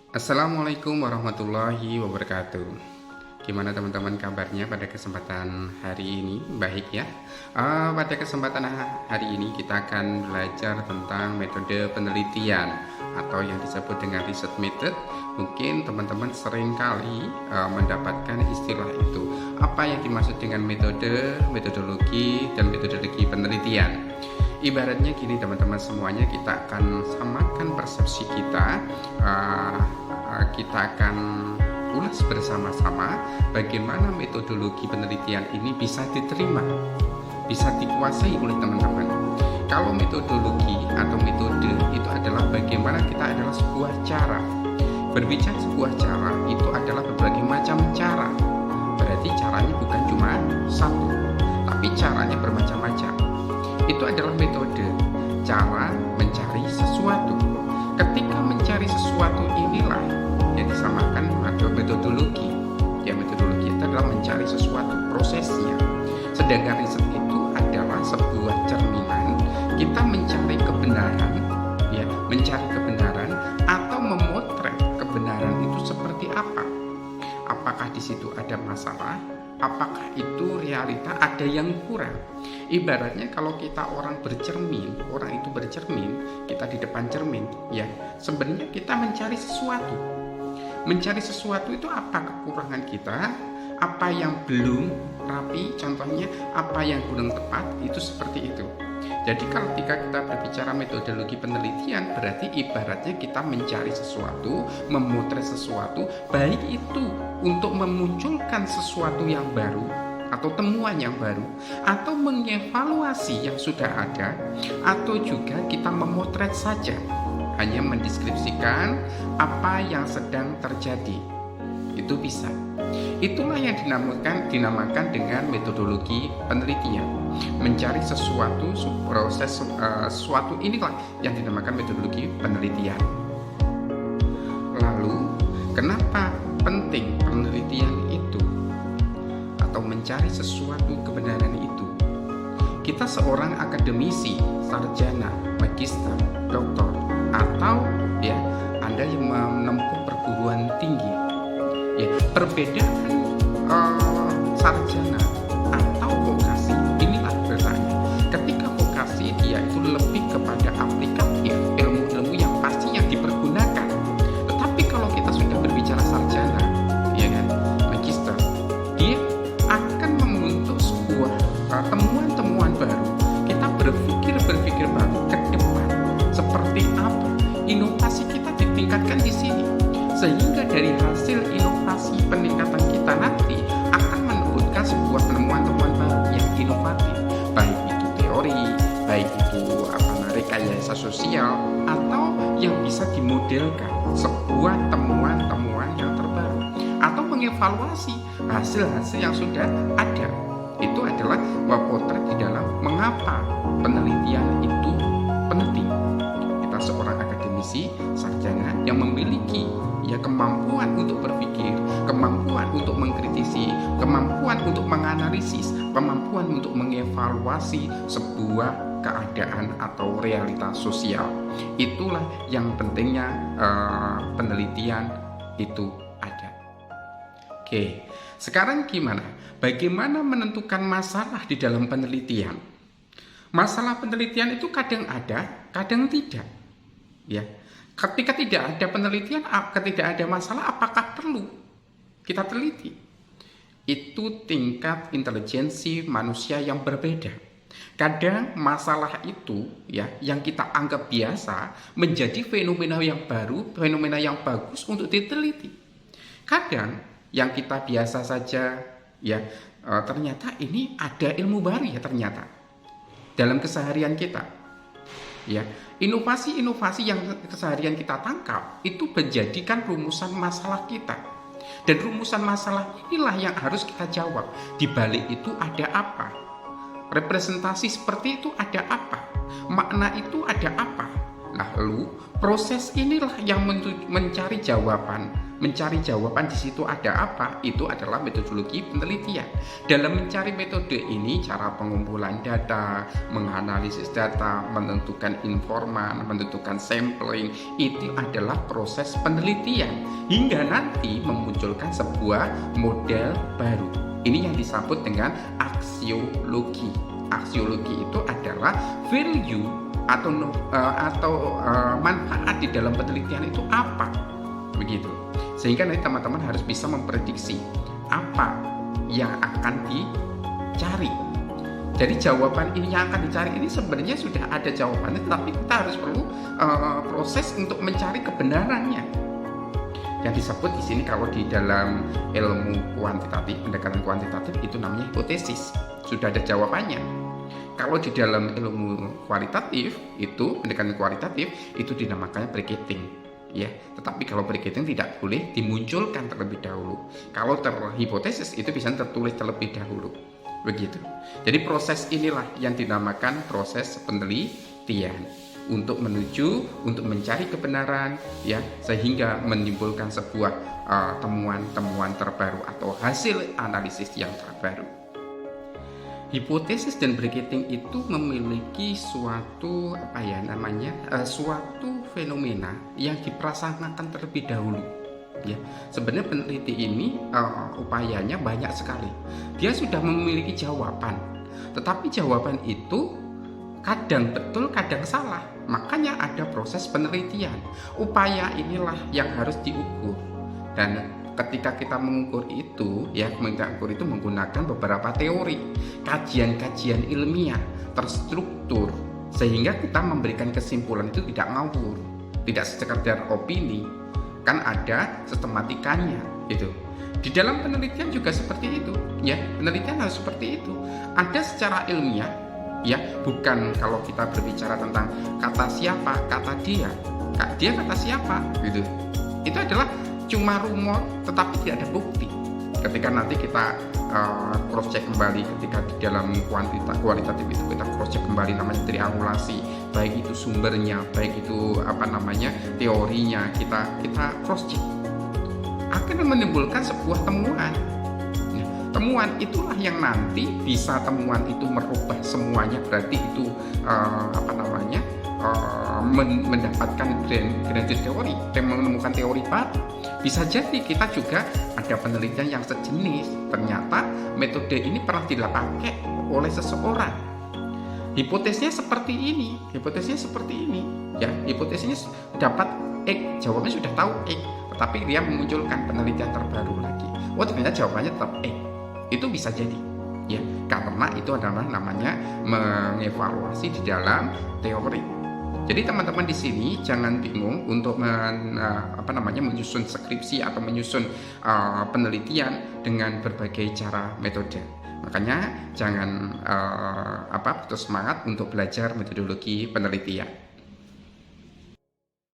Assalamualaikum warahmatullahi wabarakatuh. Gimana teman-teman kabarnya pada kesempatan hari ini? Baik ya. Pada kesempatan hari ini kita akan belajar tentang metode penelitian atau yang disebut dengan research method. Mungkin teman-teman sering kali mendapatkan istilah itu. Apa yang dimaksud dengan metode, metodologi, dan metodologi penelitian? Ibaratnya gini teman-teman semuanya, kita akan samakan persepsi kita. Kita akan ulas bersama-sama bagaimana metodologi penelitian ini bisa diterima, bisa dikuasai oleh teman-teman. Kalau metodologi atau metode itu adalah bagaimana kita adalah sebuah cara. Berbicara sebuah cara itu adalah berbagai macam cara. Berarti caranya bukan cuma satu, tapi caranya bermacam-macam. Itu adalah metode, cara mencari sesuatu. Ketika mencari sesuatu inilah yang disamakan atau metodologi. Ya, metodologi itu adalah mencari sesuatu, prosesnya. Sedangkan riset itu adalah sebuah cerminan kita mencari kebenaran, ya, mencari kebenaran atau memotret kebenaran itu seperti apa. Apakah di situ ada masalah? Apakah itu realita ada yang kurang? Ibaratnya kalau kita orang itu bercermin, kita di depan cermin, ya, sebenarnya kita mencari sesuatu. Mencari sesuatu itu apa kekurangan kita, apa yang belum rapi, contohnya apa yang kurang tepat, itu seperti itu. Jadi ketika kita berbicara metodologi penelitian, berarti ibaratnya kita mencari sesuatu, memotret sesuatu, baik itu untuk memunculkan sesuatu yang baru atau temuan yang baru, atau mengevaluasi yang sudah ada, atau juga kita memotret saja, hanya mendeskripsikan apa yang sedang terjadi. Itu bisa. Itulah yang dinamakan dengan metodologi penelitian. Mencari sesuatu, proses sesuatu, inilah yang dinamakan metodologi penelitian. Lalu, kenapa penting penelitian itu atau mencari sesuatu kebenaran itu? Kita seorang akademisi, sarjana, magister, doktor, atau ya Anda yang menempuh perguruan tinggi, ya, perbedaan sarjana atau vokasi inilah bertanya. Ketika vokasi dia itu lebih kepada aplikatif, ilmu-ilmu yang pastinya dipergunakan. Tetapi kalau kita sudah berbicara sarjana, ya kan, magister, dia akan membentuk sebuah temuan-temuan baru. Kita berpikir baru ke depan seperti apa. Inovasi kita ditingkatkan di sini, sehingga dari hasil inovasi peningkatan kita nanti akan menunjukkan sebuah penemuan-temuan baru yang inovatif, baik itu teori, baik itu rekayasa sosial, atau yang bisa dimodelkan sebuah temuan-temuan yang terbaru, atau mengevaluasi hasil-hasil yang sudah ada. Itu adalah potret di dalam mengapa penelitian itu penting. Kita seorang akademisi, sarjana yang memiliki kemampuan untuk berpikir, kemampuan untuk mengkritisi, kemampuan untuk menganalisis, kemampuan untuk mengevaluasi sebuah keadaan atau realitas sosial. Itulah yang pentingnya penelitian itu ada. Oke, sekarang gimana? Bagaimana menentukan masalah di dalam penelitian? Masalah penelitian itu kadang ada, kadang tidak. Ya, ketika tidak ada penelitian, ketika ada masalah, apakah perlu kita teliti? Itu tingkat intelijensi manusia yang berbeda. Kadang masalah itu, ya, yang kita anggap biasa menjadi fenomena yang baru, fenomena yang bagus untuk diteliti. Kadang yang kita biasa saja, ya, ternyata ini ada ilmu baru, ya, ternyata dalam keseharian kita, ya. Inovasi-inovasi yang keseharian kita tangkap itu menjadikan rumusan masalah kita, dan rumusan masalah inilah yang harus kita jawab. Di balik itu ada apa? Representasi seperti itu ada apa? Makna itu ada apa? Lalu proses inilah yang mencari jawaban mencari jawaban di situ ada apa, itu adalah metodologi penelitian. Dalam mencari metode ini, cara pengumpulan data, menganalisis data, menentukan informan, menentukan sampling, itu adalah proses penelitian hingga nanti memunculkan sebuah model baru. Ini yang disebut dengan aksiologi. Aksiologi itu adalah value atau manfaat di dalam penelitian itu apa, begitu. Sehingga nanti teman-teman harus bisa memprediksi apa yang akan dicari. Jadi jawaban ini yang akan dicari ini sebenarnya sudah ada jawabannya, tetapi kita harus perlu proses untuk mencari kebenarannya. Yang disebut di sini kalau di dalam ilmu kuantitatif, pendekatan kuantitatif itu namanya hipotesis. Sudah ada jawabannya. Kalau di dalam ilmu kualitatif itu, pendekatan kualitatif itu dinamakannya predicting. Ya, tetapi kalau predicting tidak boleh dimunculkan terlebih dahulu. Kalau terhipotesis itu bisa tertulis terlebih dahulu. Begitu. Jadi proses inilah yang dinamakan proses penelitian untuk mencari kebenaran, ya, sehingga menimbulkan sebuah temuan-temuan terbaru atau hasil analisis yang terbaru. Hipotesis dan predicting itu memiliki suatu suatu fenomena yang diprasangkakan terlebih dahulu. Ya, sebenarnya peneliti ini upayanya banyak sekali. Dia sudah memiliki jawaban, tetapi jawaban itu kadang betul, kadang salah. Makanya ada proses penelitian. Upaya inilah yang harus diukur. Dan ketika kita mengukur itu, menggunakan beberapa teori, kajian-kajian ilmiah terstruktur, sehingga kita memberikan kesimpulan itu tidak ngawur, tidak sekedar opini, kan ada sistematikanya gitu. Di dalam penelitian juga seperti itu, ya. Penelitian harus seperti itu. Ada secara ilmiah, ya, bukan kalau kita berbicara tentang kata siapa, kata dia kata siapa gitu. Itu adalah cuma rumor, tetapi tidak ada bukti. Ketika nanti kita cross check kembali, ketika di dalam kualitatif itu kita cross check kembali, namanya triangulasi, baik itu sumbernya, baik itu teorinya, kita cross check, akan menimbulkan sebuah temuan. Temuan itulah yang nanti bisa temuan itu merubah semuanya, berarti itu mendapatkan gradasi teori dan menemukan teori baru. Bisa jadi kita juga ada penelitian yang sejenis, ternyata metode ini pernah dipakai oleh seseorang. Hipotesisnya seperti ini, ya, hipotesisnya dapat X, jawabnya sudah tahu X, tetapi dia memunculkan penelitian terbaru lagi. Oh, ternyata jawabannya tetap X. Itu bisa jadi, ya, karena itu adalah namanya mengevaluasi di dalam teori. Jadi teman-teman di sini jangan bingung untuk menyusun skripsi atau menyusun penelitian dengan berbagai cara metode. Makanya jangan putus semangat untuk belajar metodologi penelitian.